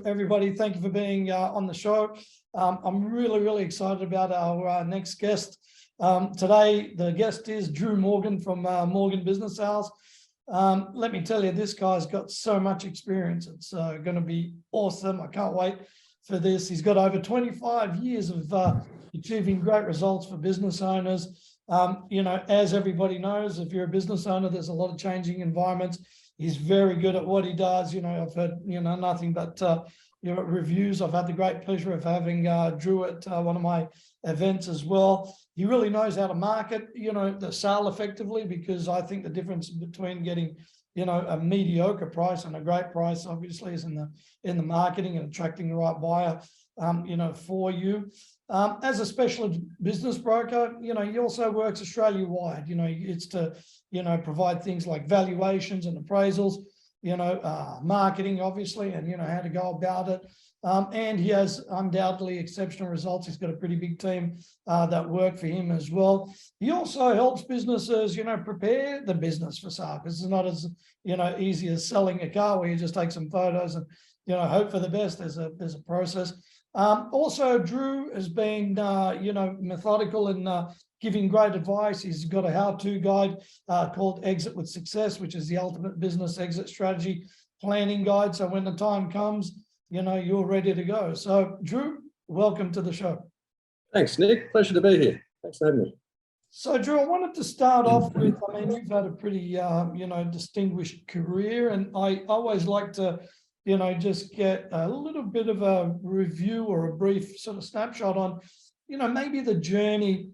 everybody. Thank you for being on the show. I'm really excited about our next guest. Today, the guest is Dru Morgan from Morgan Business Sales. Let me tell you, this guy's got so much experience. It's going to be awesome. I can't wait for this. He's got over 25 years of achieving great results for business owners. As everybody knows, if you're a business owner, there's a lot of changing environments. He's very good at what he does. I've heard, nothing but, reviews. I've had the great pleasure of having Dru at one of my events as well. He really knows how to market, the sale effectively, because I think the difference between getting, a mediocre price and a great price, obviously, is in the marketing and attracting the right buyer, for you. As a specialist business broker, he also works Australia-wide. It's to, provide things like valuations and appraisals, marketing, obviously, and, how to go about it. And he has undoubtedly exceptional results. He's got a pretty big team that work for him as well. He also helps businesses, prepare the business for sale, because it's not as, easy as selling a car where you just take some photos and, hope for the best. There's a process. Also, Dru has been, methodical in giving great advice. He's got a how-to guide called Exit with Success, which is the ultimate business exit strategy planning guide. So when the time comes, you're ready to go. So, Dru, welcome to the show. Thanks, Nick. Pleasure to be here. Thanks for having me. So, Dru, I wanted to start off with, you've had a pretty, distinguished career, and I always like to, just get a little bit of a review or a brief sort of snapshot on, maybe the journey,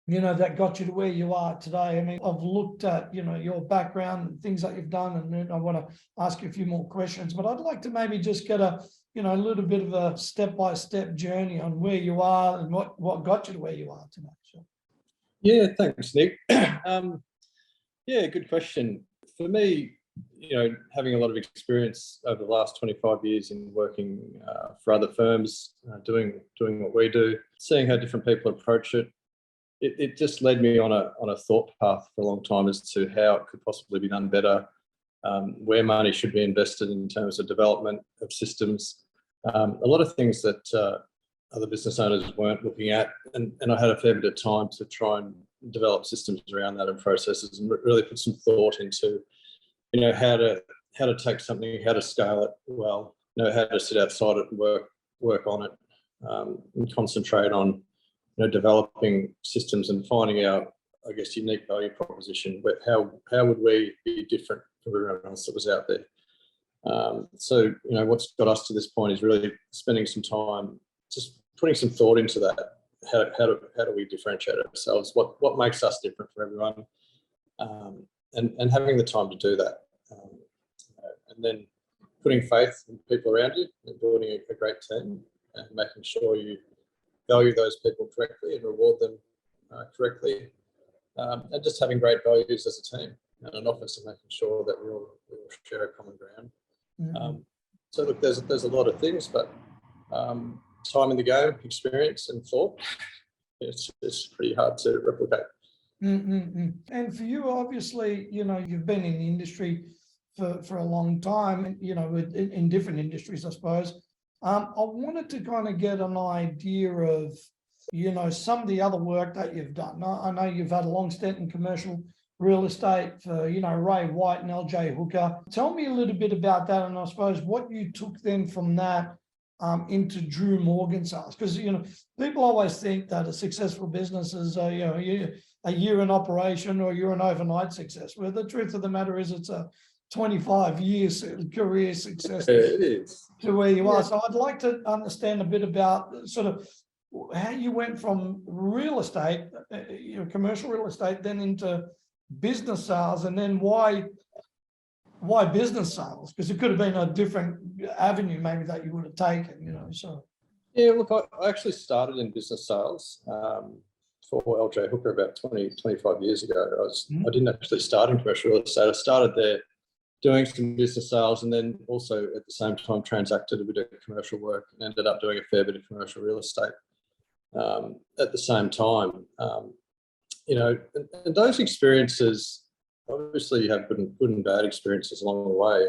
that got you to where you are today. I mean, I've looked at, your background and things that you've done, and then I want to ask you a few more questions, but I'd like to maybe just get a, a little bit of a step-by-step journey on where you are and what got you to where you are today. Sure. Yeah, thanks, Nick. Yeah, good question. For me, having a lot of experience over the last 25 years in working for other firms, doing what we do, seeing how different people approach it, it just led me on a thought path for a long time as to how it could possibly be done better, where money should be invested in terms of development of systems, a lot of things that other business owners weren't looking at, and I had a fair bit of time to try and develop systems around that and processes, and really put some thought into how to take something, how to scale it well, how to sit outside it and work on it, and concentrate on developing systems and finding our, I guess, unique value proposition. How would we be different from everyone else that was out there? So what's got us to this point is really spending some time just putting some thought into that. How do we differentiate ourselves? What makes us different from everyone? And having the time to do that, and then putting faith in people around you and building a great team and making sure you value those people correctly and reward them correctly, and just having great values as a team and an office, and making sure that we all share a common ground. Mm-hmm. So look, there's a lot of things, but time in the game, experience and thought, it's pretty hard to replicate. Mm-hmm. And for you, obviously, you've been in the industry for a long time, in different industries, I suppose. I wanted to kind of get an idea of, some of the other work that you've done. I know you've had a long stint in commercial real estate for, Ray White and LJ Hooker. Tell me a little bit about that, and I suppose what you took then from that into Dru Morgan Sales, because people always think that a successful business is a year in operation or you're an overnight success. Well, the truth of the matter is it's a 25 years career success. It is. To where you are. So I'd like to understand a bit about sort of how you went from real estate, commercial real estate, then into business sales, and then why business sales? Because it could have been a different avenue maybe that you would have taken, so. Yeah, look, I actually started in business sales for LJ Hooker about 25 years ago. I didn't actually start in commercial real estate. I started there doing some business sales, and then also at the same time transacted a bit of commercial work and ended up doing a fair bit of commercial real estate at the same time. And those experiences, obviously you have good and bad experiences along the way,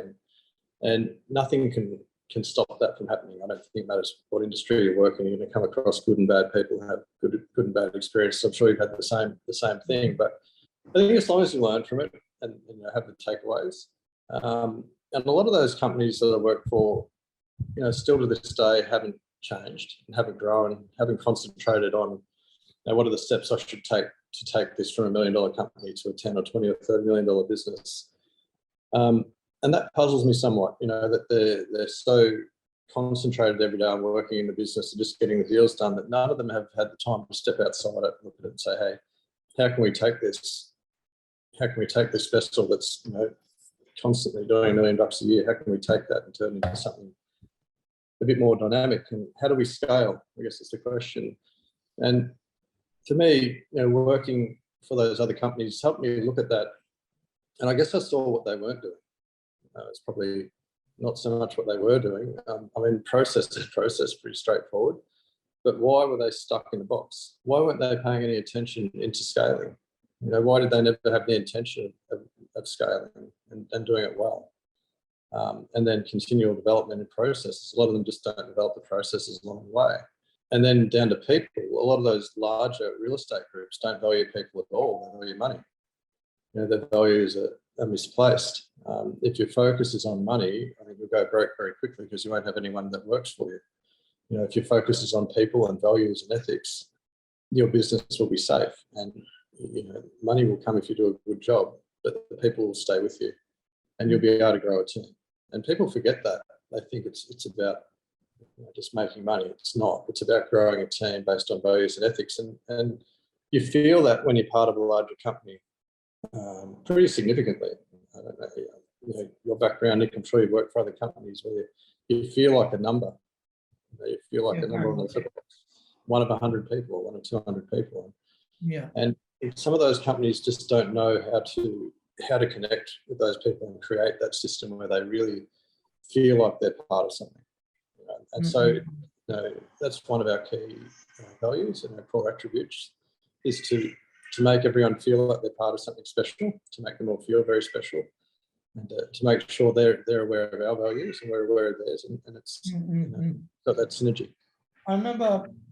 and nothing can can stop that from happening. I don't think it matters what industry you're working, you're going to come across good and bad people who have good and bad experiences. I'm sure you've had the same thing, but I think as long as you learn from it and have the takeaways, and a lot of those companies that I work for, still to this day haven't changed and haven't grown, haven't concentrated on what are the steps I should take to take this from $1 million company to a 10 or 20 or $30 million business. And that puzzles me somewhat, that they're so concentrated every day on working in the business and just getting the deals done that none of them have had the time to step outside it, look at it and say, hey, how can we take this? How can we take this vessel that's constantly doing $1 million a year? How can we take that and turn it into something a bit more dynamic? And how do we scale? I guess that's the question. And for me, working for those other companies helped me look at that. And I guess I saw what they weren't doing. It's probably not so much what they were doing. Process pretty straightforward. But why were they stuck in a box? Why weren't they paying any attention into scaling? Why did they never have the intention of scaling and doing it well? And then continual development in processes. A lot of them just don't develop the processes along the way. And then down to people. A lot of those larger real estate groups don't value people at all. They value money. Their values are misplaced. If your focus is on money, I think you'll go broke very quickly because you won't have anyone that works for you. If your focus is on people and values and ethics, your business will be safe. And money will come if you do a good job, but the people will stay with you, and you'll be able to grow a team. And people forget that. They think it's about just making money. It's not. It's about growing a team based on values and ethics. And you feel that when you're part of a larger company, pretty significantly. I don't know, your background, Nick, I'm sure you've worked for other companies where you feel like a number. You feel like a number on the flip, one of 100 people, or one of 200 people. Yeah. And some of those companies just don't know how to connect with those people and create that system where they really feel like they're part of something. And so that's one of our key values and our core attributes, is to make everyone feel like they're part of something special, to make them all feel very special, and to make sure they're aware of our values and we're aware of theirs, and it's got that synergy. I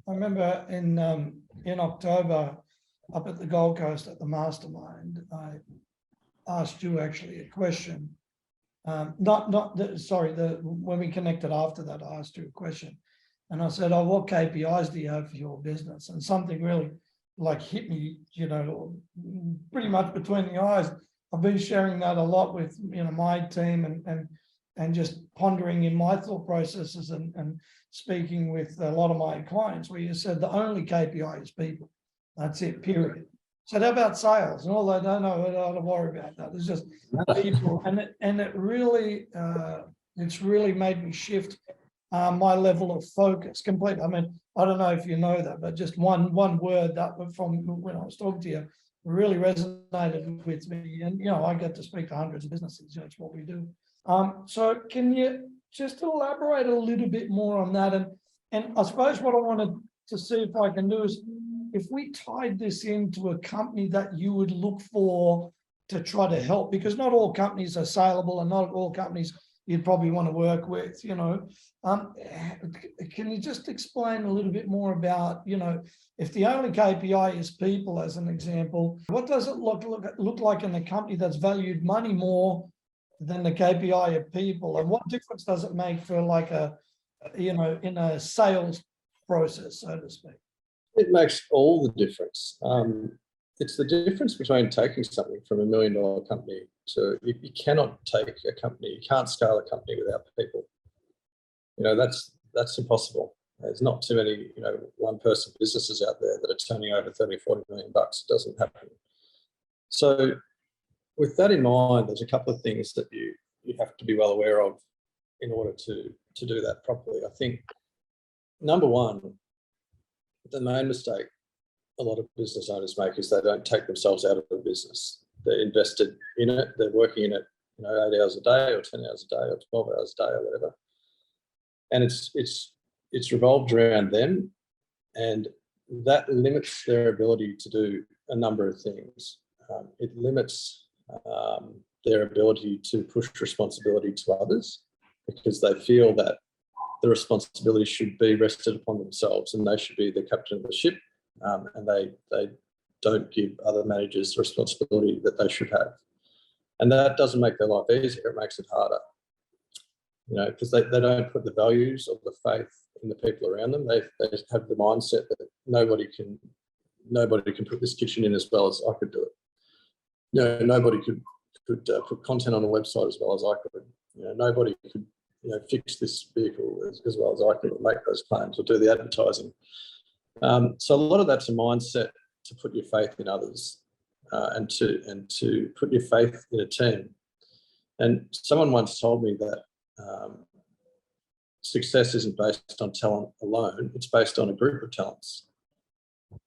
remember in October up at the Gold Coast at the Mastermind, I asked you actually a question. When we connected after that, I asked you a question, and I said, "Oh, what KPIs do you have for your business?" And something really hit me, pretty much between the eyes. I've been sharing that a lot with my team and just pondering in my thought processes and speaking with a lot of my clients, where you said the only KPI is people. That's it, period. So how about sales? And although I don't know how to worry about that, it's just people, and it really it's really made me shift my level of focus completely. I don't know if you know that, but just one word that from when I was talking to you really resonated with me. And I get to speak to hundreds of businesses. It's what we do. So can you just elaborate a little bit more on that? And I suppose what I wanted to see if I can do is, if we tied this into a company that you would look for to try to help, because not all companies are saleable and not all companies you'd probably want to work with, can you just explain a little bit more about, if the only KPI is people, as an example, what does it look like in a company that's valued money more than the KPI of people? And what difference does it make for in a sales process, so to speak? It makes all the difference. It's the difference between taking something from $1 million company to, you cannot take a company, you can't scale a company without people. That's impossible. There's not too many, one-person businesses out there that are turning over 30, 40 million bucks. It doesn't happen. So with that in mind, there's a couple of things that you have to be well aware of in order to do that properly. I think, number one, the main mistake a lot of business owners make is they don't take themselves out of the business. They're invested in it. They're working in it, 8 hours a day or 10 hours a day or 12 hours a day or whatever. And it's revolved around them, and that limits their ability to do a number of things. It limits their ability to push responsibility to others. because they feel that the responsibility should be rested upon themselves and they should be the captain of the ship, and they don't give other managers the responsibility that they should have. And that doesn't make their life easier, it makes it harder. Because they don't put the values or the faith in the people around them. They have the mindset that nobody can put this kitchen in as well as I could do it. Nobody could put content on a website as well as I could. Nobody could fix this vehicle as well as I could, or make those claims or do the advertising. So a lot of that's a mindset to put your faith in others, and to put your faith in a team. And someone once told me that success isn't based on talent alone, it's based on a group of talents.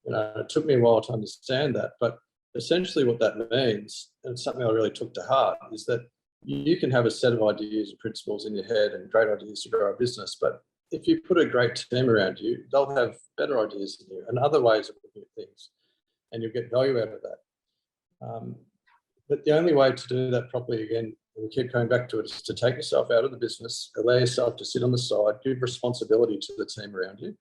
It took me a while to understand that, but essentially what that means, and it's something I really took to heart, is that you can have a set of ideas and principles in your head and great ideas to grow a business, but if you put a great team around you, they'll have better ideas than you and other ways of looking at things, and you'll get value out of that. But the only way to do that properly, again, we keep coming back to it, is to take yourself out of the business, allow yourself to sit on the side, give responsibility to the team around you,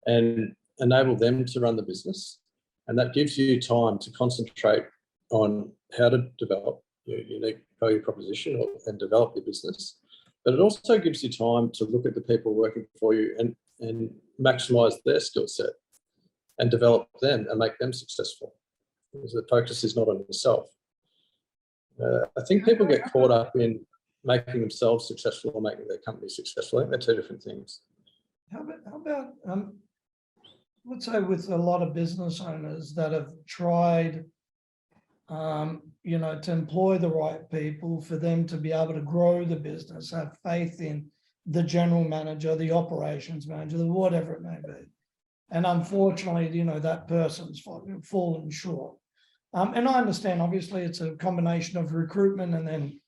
and enable them to run the business. And that gives you time to concentrate on how to develop your unique value proposition and develop your business. But it also gives you time to look at the people working for you and maximise their skill set and develop them and make them successful, because the focus is not on yourself. I think people get caught up in making themselves successful or making their company successful. I think they're two different things. How about let's say with a lot of business owners that have tried, to employ the right people for them to be able to grow the business, have faith in the general manager, the operations manager, whatever it may be. And unfortunately, that person's fallen short. And I understand, obviously, it's a combination of recruitment and then,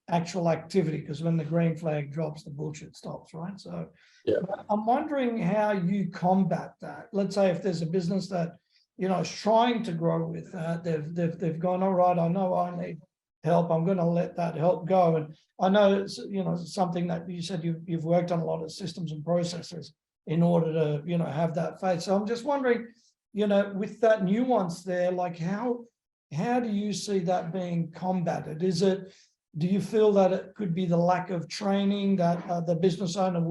actual activity, because when the green flag drops, the bullshit stops, right? So yeah. I'm wondering how you combat that. Let's say if there's a business that, is trying to grow with that, they've gone, all right, I know I need help, I'm going to let that help go. And I know it's, something that you said you've worked on a lot of systems and processes in order to, have that faith. So I'm just wondering, with that nuance there, like how do you see that being combated? Do you feel that it could be the lack of training that the business owner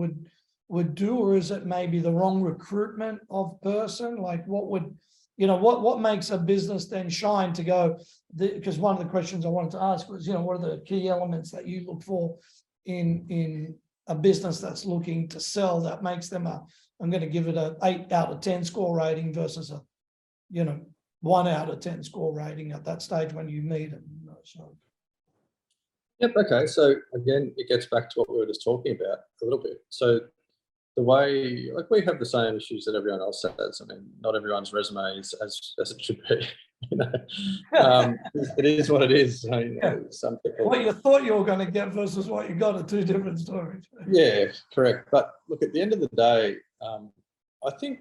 would do, or is it maybe the wrong recruitment of person? Like what makes a business then shine to go? Because one of the questions I wanted to ask was, what are the key elements that you look for in a business that's looking to sell that makes them I'm going to give it a 8 out of 10 score rating versus a 1 out of 10 score rating at that stage when you meet them. So. Yep. Okay. So again, it gets back to what we were just talking about a little bit. So the way, we have the same issues that everyone else has. I mean, not everyone's resume is as it should be. It is what it is. Some people. What you thought you were going to get versus what you got are two different stories. Yeah, correct. But look, at the end of the day, I think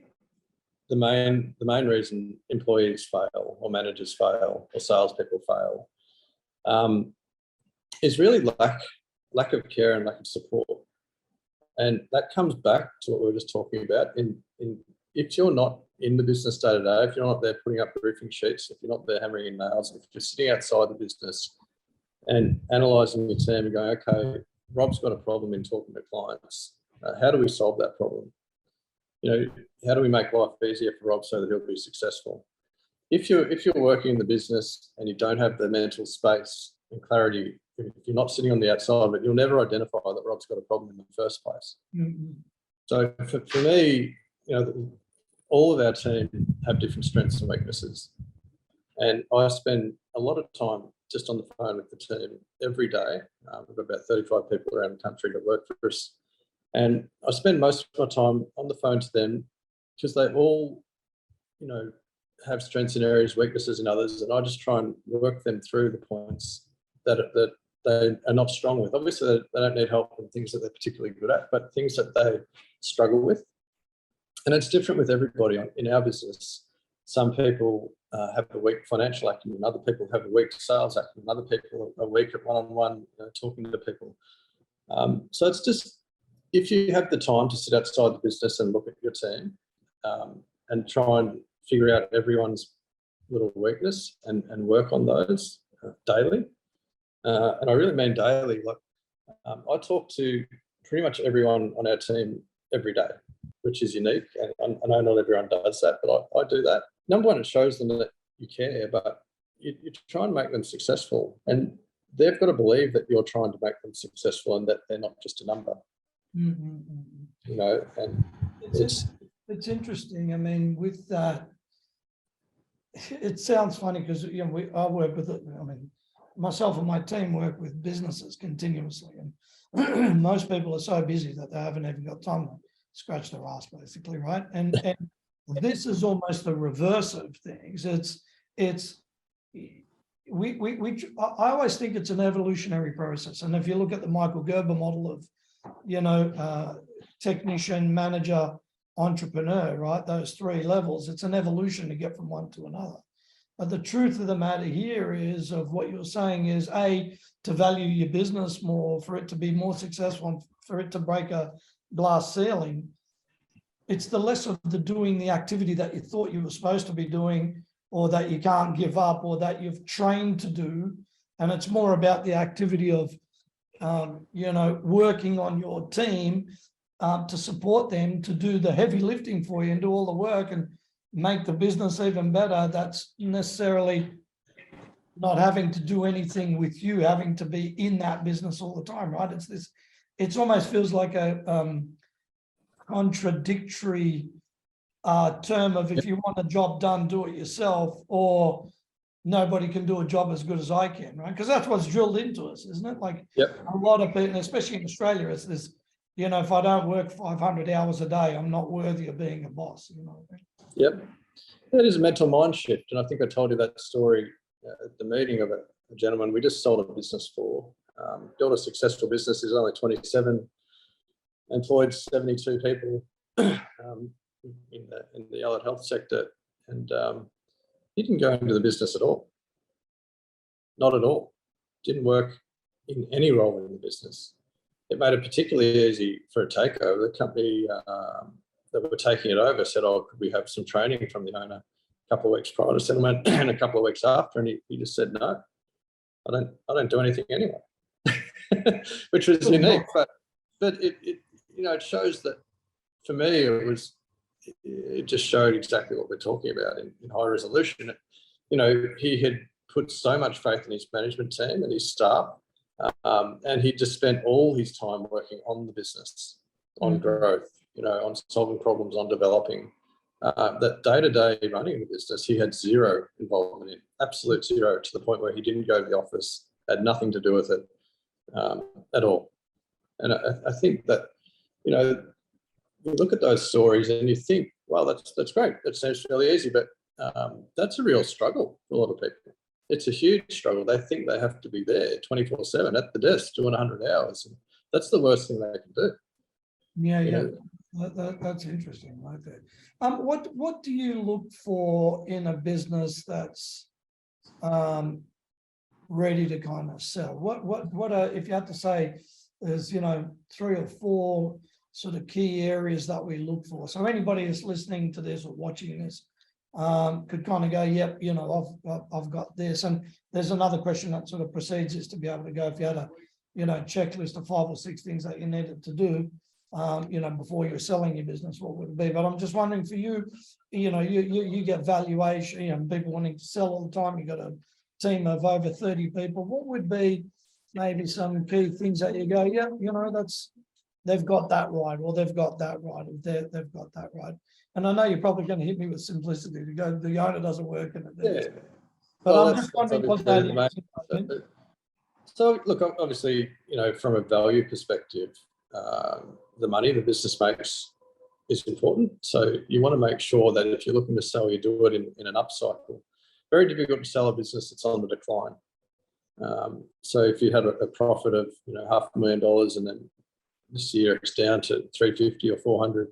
the main reason employees fail, or managers fail, or salespeople fail, is really lack of care and lack of support. And that comes back to what we were just talking about. If you're not in the business day to day, if you're not there putting up the roofing sheets, if you're not there hammering in nails, if you're sitting outside the business and analysing your team and going, okay, Rob's got a problem in talking to clients. How do we solve that problem? How do we make life easier for Rob so that he'll be successful? If you're working in the business and you don't have the mental space and clarity, if you're not sitting on the outside of it, you'll never identify that Rob's got a problem in the first place. Mm-hmm. So for me, all of our team have different strengths and weaknesses. And I spend a lot of time just on the phone with the team every day. We've got about 35 people around the country that work for us. And I spend most of my time on the phone to them because they all, have strengths in areas, weaknesses in others. And I just try and work them through the points that they are not strong with. Obviously, they don't need help in things that they're particularly good at, but things that they struggle with. And it's different with everybody in our business. Some people have a weak financial acumen, other people have a weak sales acumen, other people are weak at one-on-one talking to people. So it's just, if you have the time to sit outside the business and look at your team and try and figure out everyone's little weakness and work on those daily. And I really mean daily. Like I talk to pretty much everyone on our team every day, which is unique. And I know not everyone does that, but I do that. Number one, it shows them that you care, but you try and make them successful. And they've got to believe that you're trying to make them successful and that they're not just a number. You know, and it's interesting. I mean, with that, it sounds funny because I work with it. I mean, myself and my team work with businesses continuously, and most people are so busy that they haven't even got time to scratch their ass, basically, right? And this is almost the reverse of things. I always think it's an evolutionary process. And if you look at the Michael Gerber model of, technician, manager, entrepreneur, right? Those three levels, it's an evolution to get from one to another. But the truth of the matter here is, of what you're saying is, A, to value your business more, for it to be more successful, and for it to break a glass ceiling. It's the less of the doing the activity that you thought you were supposed to be doing, or that you can't give up, or that you've trained to do. And it's more about the activity of, working on your team to support them, to do the heavy lifting for you and do all the work and make the business even better. That's necessarily not having to do anything with you, having to be in that business all the time, right? It almost feels like a contradictory term of, if you want a job done, do it yourself, or nobody can do a job as good as I can, right? Because that's what's drilled into us, isn't it? Like, a lot of people, especially in Australia, it's this, if I don't work 500 hours a day, I'm not worthy of being a boss. Yep. That is a mental mind shift. And I think I told you that story at the meeting of a gentleman we just sold a business for. Built a successful business. He's only 27, employed 72 people in the allied health sector. And he didn't go into the business at all. Not at all. Didn't work in any role in the business. It made it particularly easy for a takeover. The company that were taking it over said, "Oh, could we have some training from the owner a couple of weeks prior to settlement and a couple of weeks after?" And he just said, "No, I don't do anything anyway," which was unique. But it shows that, for me, it just showed exactly what we're talking about in high resolution. He had put so much faith in his management team and his staff. And he just spent all his time working on the business, on growth, on solving problems, on developing. That day-to-day running the business, he had zero involvement in, absolute zero, to the point where he didn't go to the office, had nothing to do with it at all. And I think that, you look at those stories and you think, well, that's great. That sounds really easy, but that's a real struggle for a lot of people. It's a huge struggle. They think they have to be there 24/7 at the desk doing 100 hours. And that's the worst thing they can do. Yeah. That's interesting, right there. What do you look for in a business that's ready to kind of sell? What if you had to say, there's 3 or 4 sort of key areas that we look for. So anybody who's listening to this or watching this could kind of go, yep, I've got this. And there's another question that sort of precedes this, to be able to go, if you had a checklist of 5 or 6 things that you needed to do before you're selling your business, what would it be? But I'm just wondering, for you, you get valuation, people wanting to sell all the time. You've got a team of over 30 people. What would be maybe some key things that you go, yeah, they've got that right, or they've got that right, or they've got that right? And I know you're probably going to hit me with simplicity to go, the owner doesn't work in it. Yeah. But I'm just wondering what that is. So look, obviously, from a value perspective, the money the business makes is important. So you want to make sure that if you're looking to sell, you do it in an upcycle. Very difficult to sell a business that's on the decline. So if you had a profit of $500,000 and then this year it's down to 350 or 400,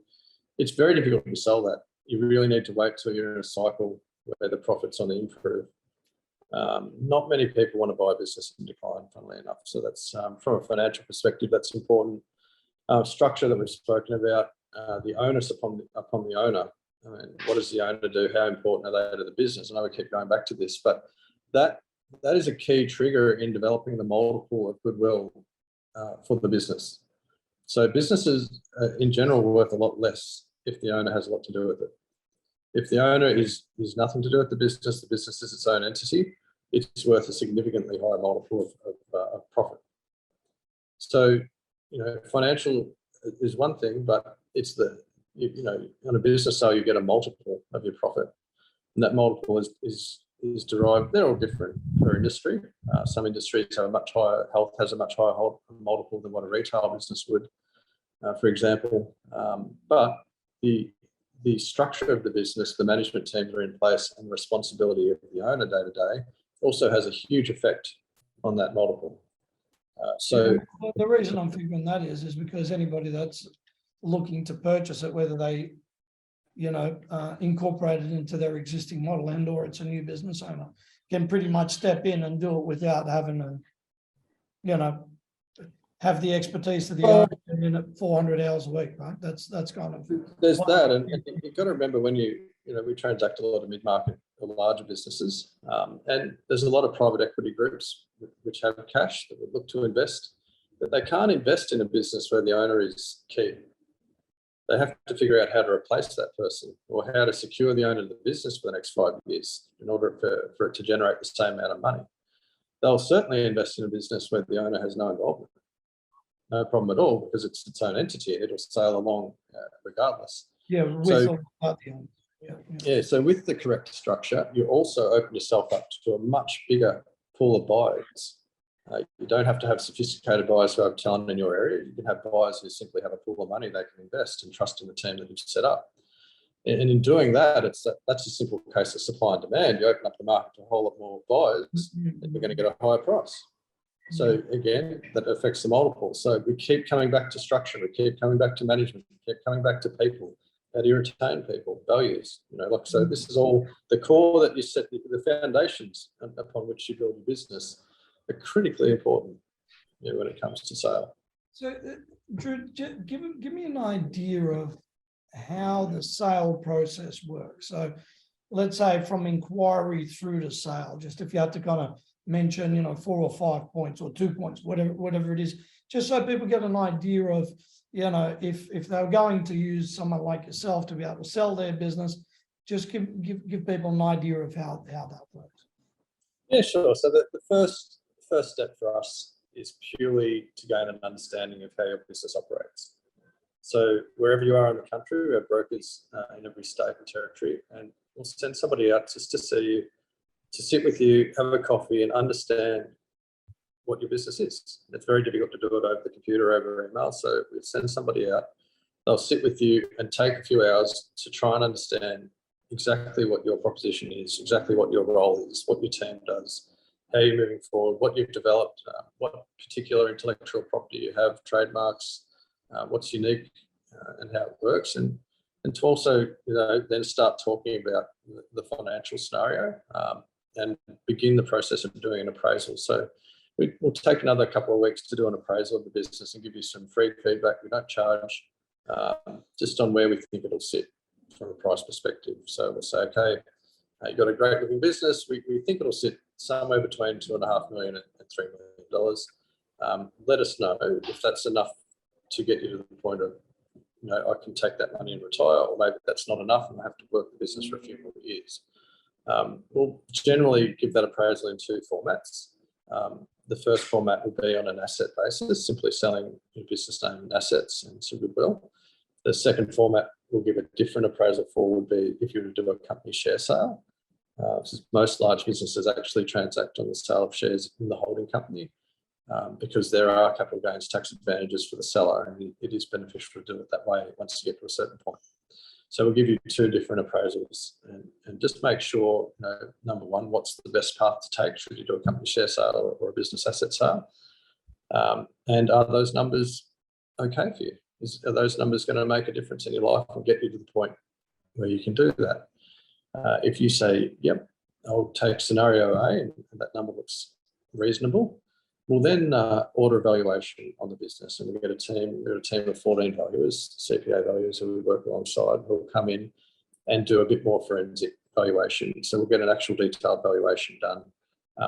it's very difficult to sell that. You really need to wait till you're in a cycle where the profit's on the improve. Not many people want to buy a business in decline, funnily enough. So that's from a financial perspective, that's important. Structure that we've spoken about, the onus upon the owner. I mean, what does the owner do? How important are they to the business? I know we keep going back to this, but that is a key trigger in developing the multiple of goodwill for the business. So businesses in general are worth a lot less if the owner has a lot to do with it. If the owner is nothing to do with the business is its own entity, it's worth a significantly higher multiple of profit. So, financial is one thing, but it's on a business sale, you get a multiple of your profit. And that multiple is derived, they're all different per industry. Some industries have a much higher, health has a much higher multiple than what a retail business would, for example. But the structure of the business, the management teams are in place, and the responsibility of the owner day to day also has a huge effect on that multiple. So the reason I'm figuring that is because anybody that's looking to purchase it, whether they, incorporate it into their existing model or it's a new business owner, can pretty much step in and do it without having to, have the expertise of the owner in it 400 hours a week, right? That's kind of. There's that, and you've got to remember when we transact a lot of mid-market or larger businesses, and there's a lot of private equity groups which have cash that would look to invest, but they can't invest in a business where the owner is key. They have to figure out how to replace that person or how to secure the owner of the business for the next 5 years in order for it to generate the same amount of money. They'll certainly invest in a business where the owner has no involvement. No problem at all, because it's its own entity. It'll sail along regardless. Yeah, so with the correct structure, you also open yourself up to a much bigger pool of buyers. You don't have to have sophisticated buyers who have talent in your area. You can have buyers who simply have a pool of money they can invest and trust in the team that you've set up. And in doing that, that's a simple case of supply and demand. You open up the market to a whole lot more buyers, and you're going to get a higher price. So again, that affects the multiple. So we keep coming back to structure, we keep coming back to management, we keep coming back to people, how do you retain people, values, so this is all the core that you set, the foundations upon which you build your business are critically important when it comes to sale. So Dru, give me an idea of how the sale process works. So let's say from inquiry through to sale, just if you had to kind of mention, 4 or 5 points or 2 points, whatever it is, just so people get an idea of, if they're going to use someone like yourself to be able to sell their business, just give people an idea of how that works. Yeah, sure. So the first step for us is purely to gain an understanding of how your business operates. So wherever you are in the country, we have brokers in every state and territory, and we'll send somebody out just to see you, to sit with you, have a coffee, and understand what your business is. It's very difficult to do it over the computer, over email. So we send somebody out, they'll sit with you and take a few hours to try and understand exactly what your proposition is, exactly what your role is, what your team does, how you're moving forward, what you've developed, what particular intellectual property you have, trademarks, what's unique, and how it works. And to also, then start talking about the financial scenario and begin the process of doing an appraisal. So we'll take another couple of weeks to do an appraisal of the business and give you some free feedback. We don't charge, just on where we think it'll sit from a price perspective. So we'll say, okay, you've got a great looking business. We think it'll sit somewhere between $2.5 million and $3 million. Let us know if that's enough to get you to the point of, I can take that money and retire, or maybe that's not enough and I have to work the business for a few more years. We'll generally give that appraisal in 2 formats. The first format will be on an asset basis, simply selling your business name and assets and some goodwill. The second format we'll give a different appraisal for would be if you were to do a company share sale. Most large businesses actually transact on the sale of shares in the holding company because there are capital gains tax advantages for the seller, and it is beneficial to do it that way once you get to a certain point. So we'll give you 2 different appraisals and just make sure, number one, what's the best path to take should you do a company share sale or a business asset sale? And are those numbers okay for you? Are those numbers going to make a difference in your life and get you to the point where you can do that? If you say, yep, I'll take scenario A, and that number looks reasonable. We'll then order a valuation on the business, and we get a team of 14 valuers, CPA valuers who we work alongside, who will come in and do a bit more forensic valuation. So we'll get an actual detailed valuation done,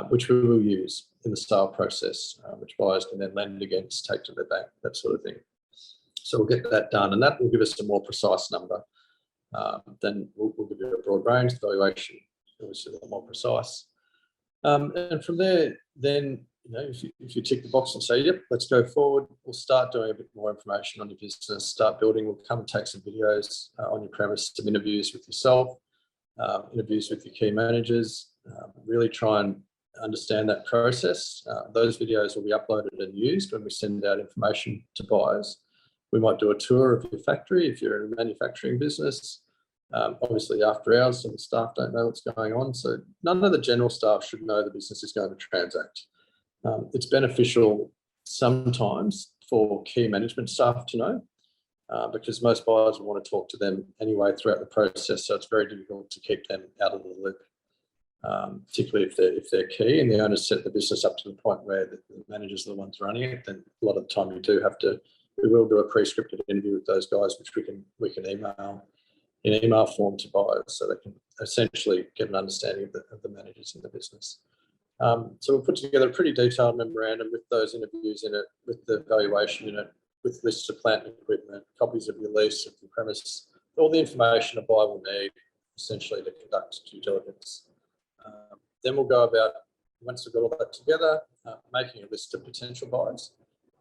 which we will use in the sale process, which buyers can then lend against, take to their bank, that sort of thing. So we'll get that done, and that will give us a more precise number. Then we'll give you a broad range. The valuation is a lot more precise. And from there, then, if you tick the box and say, yep, let's go forward, we'll start doing a bit more information on your business, start building. We'll come and take some videos on your premise, some interviews with yourself, interviews with your key managers, really try and understand that process. Those videos will be uploaded and used when we send out information to buyers. We might do a tour of your factory if you're in a manufacturing business. Obviously after hours, some of the staff don't know what's going on. So none of the general staff should know the business is going to transact. It's beneficial sometimes for key management staff to know, because most buyers will want to talk to them anyway throughout the process. So it's very difficult to keep them out of the loop, particularly if they're key and the owners set the business up to the point where the managers are the ones running it. Then a lot of the time we will do a pre-scripted interview with those guys, which we can email in email form to buyers, so they can essentially get an understanding of the managers in the business. So we'll put together a pretty detailed memorandum with those interviews in it, with the valuation in it, with lists of plant and equipment, copies of your lease of the premise, all the information a buyer will need essentially to conduct due diligence. Then we'll go about, once we've got all that together, making a list of potential buyers.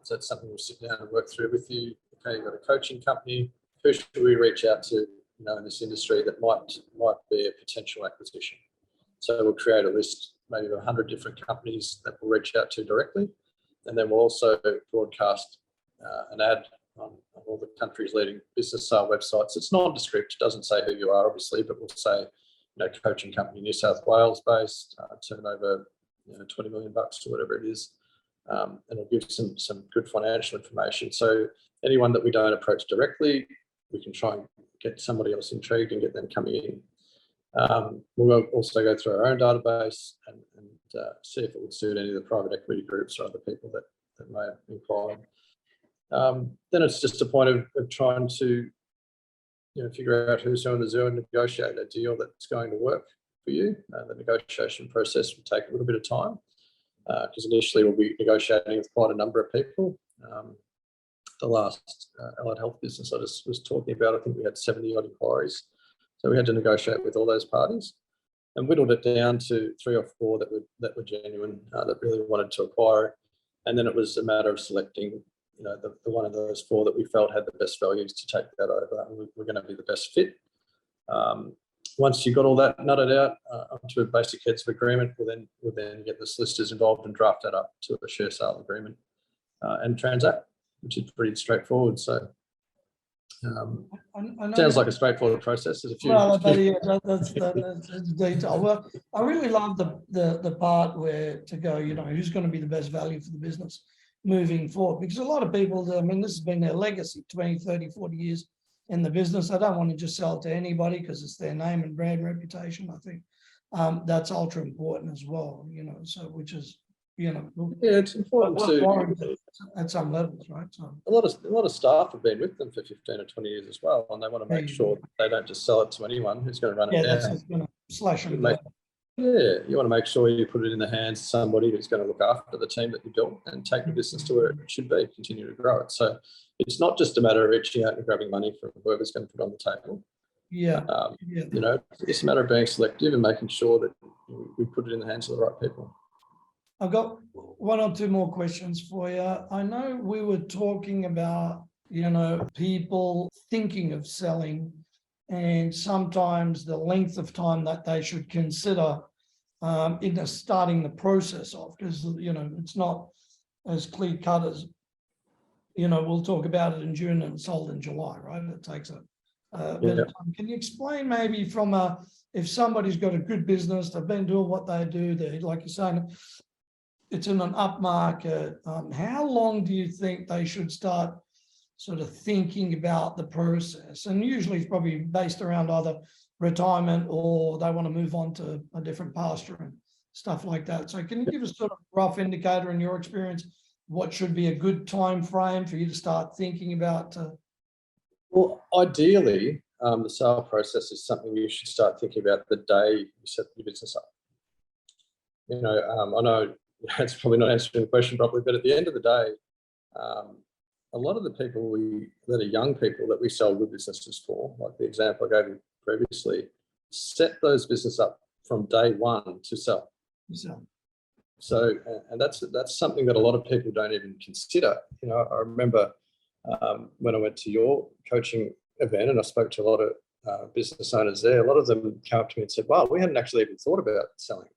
So that's something we'll sit down and work through with you. Okay, you've got a coaching company. Who should we reach out to, in this industry that might be a potential acquisition? So we'll create a list, maybe of 100 different companies that we'll reach out to directly. And then we'll also broadcast an ad on all the country's leading business sale websites. It's nondescript, doesn't say who you are, obviously, but we'll say, coaching company, New South Wales based, turnover, $20 million or whatever it is. And it'll give some good financial information. So anyone that we don't approach directly, we can try and get somebody else intrigued and get them coming in. We'll also go through our own database and see if it would suit any of the private equity groups or other people that may have inquired. Then it's just a point of trying to figure out who's on the zoo and negotiate a deal that's going to work for you. The negotiation process will take a little bit of time, because initially we'll be negotiating with quite a number of people. The last allied health business I just was talking about, I think we had 70 odd inquiries. So we had to negotiate with all those parties and whittled it down to 3 or 4 that were genuine, that really wanted to acquire. And then it was a matter of selecting, the one of those 4 that we felt had the best values to take that over, and we're going to be the best fit. Once you've got all that nutted out onto a basic heads of agreement, we'll then get the solicitors involved and draft that up to a share sale agreement and transact, which is pretty straightforward. So sounds like a straightforward process. There's a few. Well, that's detail. Well, I really love the part where to go, who's going to be the best value for the business moving forward, because a lot of people, this has been their legacy, 20, 30, 40 years in the business. I don't want to just sell it to anybody because it's their name and brand reputation. I think that's ultra important as well, so which is, yeah, it's important to at some levels, right? So a lot of staff have been with them for 15 or 20 years as well, and they want to make sure that they don't just sell it to anyone who's going to run it down. That's just going to slash and burn. Yeah, you want to make sure you put it in the hands of somebody who's going to look after the team that you built and take the business to where it should be, continue to grow it. So it's not just a matter of reaching out and grabbing money from whoever's going to put it on the table. Yeah. It's a matter of being selective and making sure that we put it in the hands of the right people. I've got 1 or 2 more questions for you. I know we were talking about, people thinking of selling, and sometimes the length of time that they should consider in starting the process off, because, it's not as clear cut as, we'll talk about it in June and sold in July, right? It takes a bit of time. Can you explain maybe if somebody's got a good business, they've been doing what they do, they, like you're saying, it's in an up market, how long do you think they should start sort of thinking about the process, and usually it's probably based around either retirement or they want to move on to a different pasture and stuff like that. So can you give us sort of a rough indicator in your experience, what should be a good time frame for you to start thinking about? Well, ideally, the sale process is something you should start thinking about the day you set your business up. I know it's probably not answering the question properly, but at the end of the day, a lot of the people that are young people that we sell good businesses for, like the example I gave you previously, set those business up from day one to sell. So, and that's something that a lot of people don't even consider. I remember when I went to your coaching event and I spoke to a lot of business owners there, a lot of them came up to me and said, wow, we hadn't actually even thought about selling.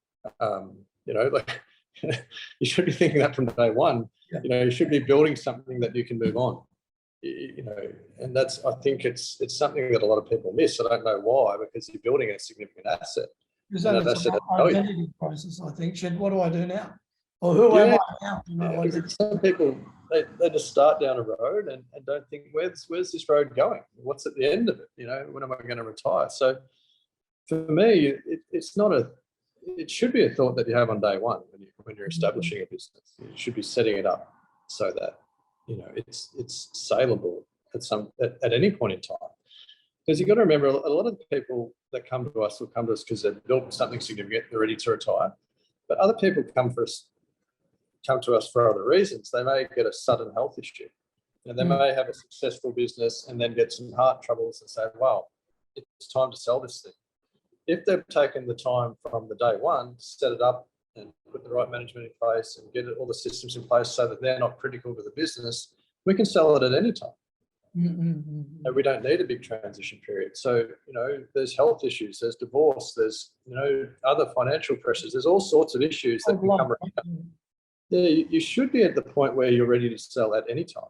You should be thinking that from day one. Yeah. You should be building something that you can move on. And I think it's something that a lot of people miss. I don't know why, because you're building a significant asset. It's an identity crisis, I think. What do I do now? Or who am I now? Some people, they just start down a road and don't think, where's this road going? What's at the end of it? When am I going to retire? So for me, it should be a thought that you have on day one when you're establishing a business. You should be setting it up so that it's saleable at any point in time. Because you've got to remember, a lot of the people that come to us will come to us because they've built something significant, they're ready to retire. But other people come to us for other reasons. They may get a sudden health issue, and they may have a successful business and then get some heart troubles and say, "Wow, it's time to sell this thing." If they've taken the time from the day one to set it up and put the right management in place and get all the systems in place so that they're not critical to the business, we can sell it at any time. And we don't need a big transition period. So, there's health issues, there's divorce, there's, other financial pressures, there's all sorts of issues that can come around. Yeah, you should be at the point where you're ready to sell at any time,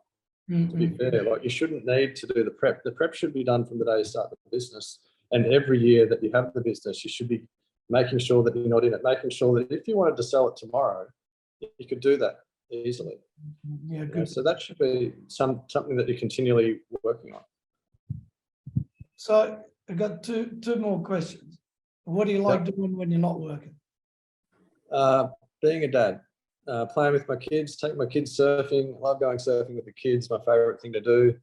to be fair. Like, you shouldn't need to do the prep. The prep should be done from the day you start the business. And every year that you have the business, you should be making sure that you're not in it, making sure that if you wanted to sell it tomorrow, you could do that easily. Yeah, good. So that should be something that you're continually working on. So I've got two more questions. What do you like doing when you're not working? Being a dad, playing with my kids, taking my kids surfing. I love going surfing with the kids, my favourite thing to do.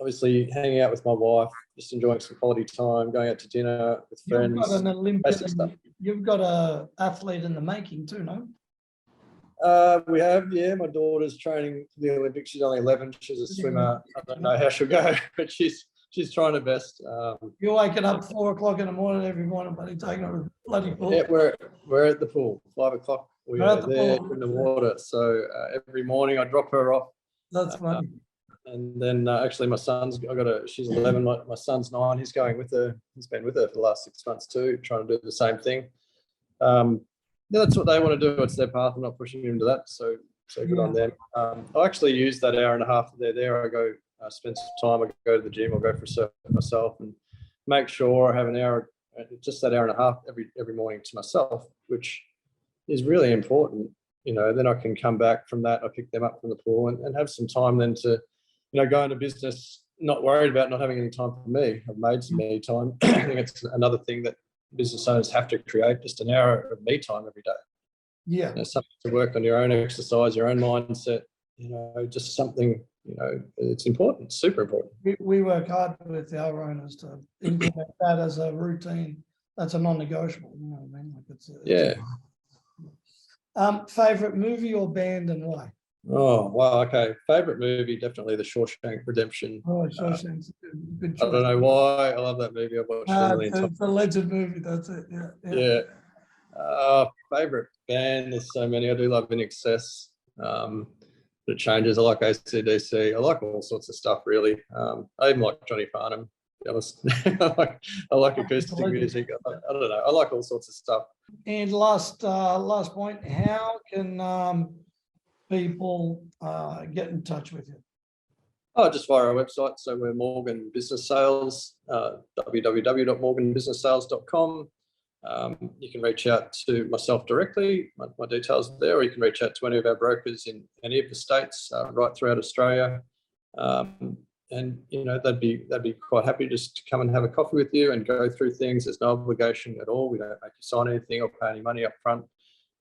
Obviously hanging out with my wife, just enjoying some quality time, going out to dinner with friends. You've got an Olympian, you've got an athlete in the making too, no? We have, my daughter's training for the Olympics. She's only 11. She's a swimmer. I don't know how she'll go, but she's trying her best. You're waking up 4 o'clock in the morning every morning, buddy, taking her to the bloody pool. Yeah, we're at the pool. 5 o'clock. We are there in the water. So every morning I drop her off. That's funny. And then actually my son's, she's 11, my son's 9, he's going with her. He's been with her for the last 6 months too, trying to do the same thing. That's what they want to do. It's their path. I'm not pushing them to that. So good on them. I actually use that hour and a half that they're there. I go spend some time. I go to the gym. I'll go for a surf myself and make sure I have an hour, just that hour and a half every morning to myself, which is really important. Then I can come back from that. I pick them up from the pool and have some time then to, go into business, not worried about not having any time for me. I've made some me time. I think it's another thing that business owners have to create, just an hour of me time every day. Yeah. Something to work on your own exercise, your own mindset, just something, it's important, super important. We work hard with our owners to implement that as a routine. That's a non-negotiable, you know what I mean? Favorite movie or band and why? Oh, wow. Okay. Favorite movie, definitely The Shawshank Redemption. Oh, Shawshank's good choice. I don't know why. I love that movie. I've watched it a million times. It's a legend movie. That's it. Yeah. Favorite band, there's so many. I do love In Excess. It changes. I like AC/DC. I like all sorts of stuff, really. I even like Johnny Farnham, to be honest. I like acoustic music. I don't know. I like all sorts of stuff. And last point, how can people get in touch with you? Just via our website. So we're Morgan Business Sales, www.morganbusinesssales.com. You can reach out to myself directly. My details are there, or you can reach out to any of our brokers in any of the states right throughout Australia. And they'd be quite happy just to come and have a coffee with you and go through things. There's no obligation at all. We don't make you sign anything or pay any money up front.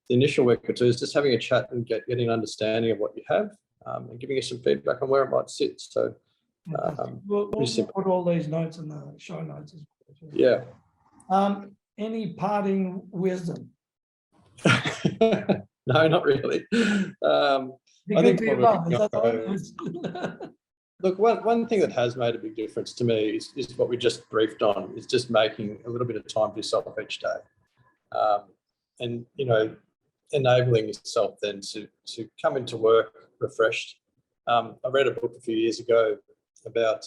The initial week or two is just having a chat and getting an understanding of what you have, and giving you some feedback on where it might sit. So we'll put all these notes in the show notes as well. Yeah. Any parting wisdom? No, not really. I think look, one thing that has made a big difference to me is what we just briefed on, is just making a little bit of time for yourself each day. And, enabling yourself then to come into work refreshed. I read a book a few years ago about,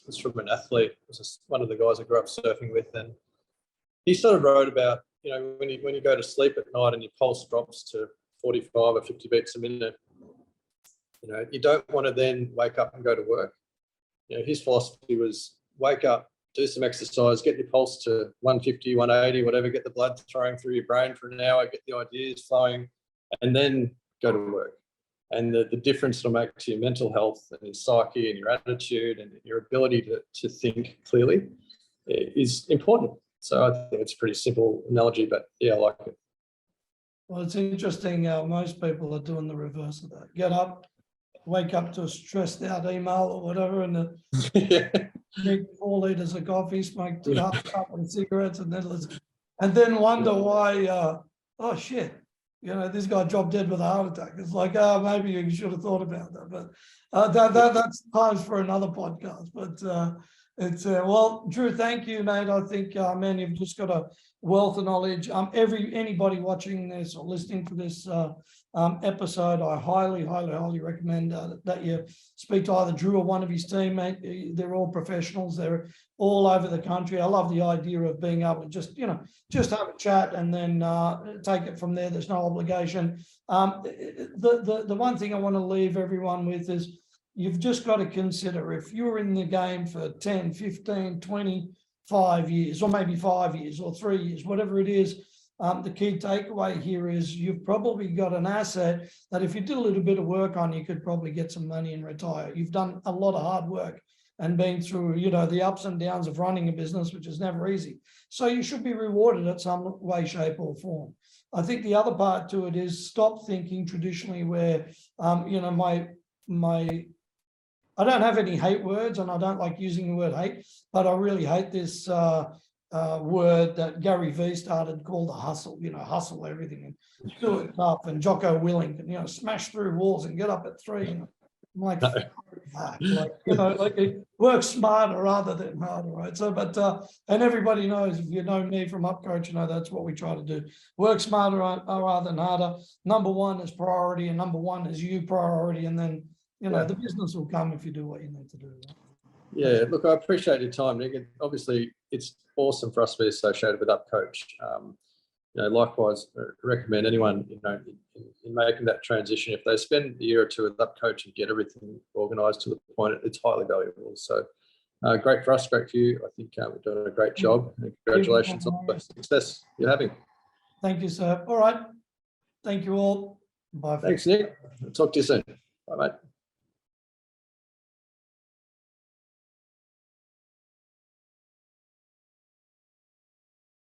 it's from an athlete, it was one of the guys I grew up surfing with, and he sort of wrote about, when you go to sleep at night and your pulse drops to 45 or 50 beats a minute, you don't want to then wake up and go to work. His philosophy was wake up, do some exercise, get your pulse to 150, 180, whatever, get the blood flowing through your brain for an hour, get the ideas flowing, and then go to work. And the difference it'll make to your mental health and your psyche and your attitude and your ability to think clearly is important. So I think it's a pretty simple analogy, but yeah, I like it. Well, it's interesting how most people are doing the reverse of that. Get up, wake up to a stressed out email or whatever, and drink 4 litres of coffee, smoke 2 half a cup of cigarettes, and then wonder why, oh shit, this guy dropped dead with a heart attack. It's like, maybe you should have thought about that. But that's times for another podcast. But it's well, Dru, thank you, mate. I think, man, you've just got a wealth of knowledge. Anybody watching this or listening to this episode, I highly recommend that you speak to either Dru or one of his team, mate. They're all professionals. They're all over the country. I love the idea of being able to just have a chat and then take it from there. There's no obligation. The one thing I want to leave everyone with is, you've just got to consider, if you're in the game for 10, 15, 25 years, or maybe 5 years or 3 years, whatever it is, the key takeaway here is you've probably got an asset that if you did a little bit of work on, you could probably get some money and retire. You've done a lot of hard work and been through, the ups and downs of running a business, which is never easy. So you should be rewarded at some way, shape or form. I think the other part to it is stop thinking traditionally where, I don't have any hate words, and I don't like using the word hate, but I really hate this word that Gary Vee started called the hustle, hustle everything and do it tough, and Jocko Willink, smash through walls and get up at 3. I'm like, work smarter rather than harder, right? So, but, and everybody knows, if you know me from UpCoach, that's what we try to do. Work smarter rather than harder. Number one is priority, and number one is you priority, and then the business will come if you do what you need to do. Right? Yeah, look, I appreciate your time, Nick. And obviously, it's awesome for us to be associated with UpCoach. Likewise, recommend anyone, in making that transition, if they spend a year or two with UpCoach and get everything organised to the point, it's highly valuable. So great for us, great for you. I think we're doing a great job. And congratulations on the success you're having. Thank you, sir. All right. Thank you all. Bye. Thanks, Nick. I'll talk to you soon. Bye, mate.